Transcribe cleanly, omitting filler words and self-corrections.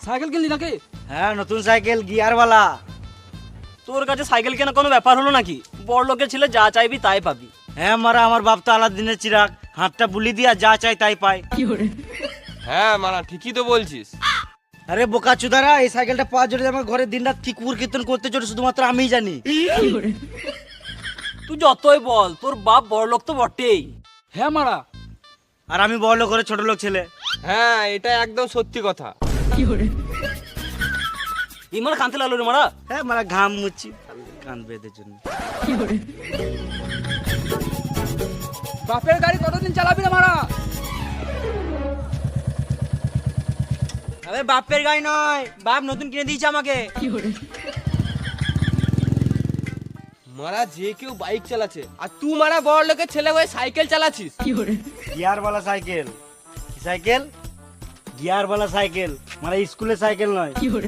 Cycle কিনলি নাকি? হ্যাঁ, নতুন সাইকেল গিয়ারওয়ালা। তোর কাছে সাইকেল কেনা কোনো ব্যাপার হলো নাকি? বড় লোকের ছেলে যা চাইবি তাই পাবি। হ্যাঁ মারা, আমার বাপ তো আলাদিনের চিরাগ, হাতটা বুলি দিয়া যা চাই তাই পায়। হ্যাঁ মারা, ঠিকই তো বলছিস। আরে বোকা চুদারা, এই সাইকেলটা পাওয়ার জন্য আমার ঘরে দিনরাত কি কুকুর কীর্তন করতে চলে শুধুমাত্র আমিই জানি। তুই যতই বল, তোর বাপ বড় লোক তো বটেই। হ্যাঁ মারা। আর আমি বড় লোক ঘরে ছোট লোক ছেলে। হ্যাঁ, এটা একদম সত্যি কথা। ইমার কানতে লাগলো রে মারা। হ্যাঁ মারা, ঘাম মুচ্ছি কান বেঁধে জন্য। বাপের গাড়ি কতদিন চালাবি না মারা? আরে বাপের গাড়ি নয়, বাপ নতুন কিনে দিয়েছে আমাকে। মারা, যে কেউ বাইক চালাচ্ছে আর তুই মারা বড় লোকের ছেলে হয়ে সাইকেল চালাচ্ছিস। গিয়ারওয়ালা সাইকেল। কি সাইকেল? গিয়ারওয়ালা সাইকেল, মানে স্কুলের সাইকেল নয়।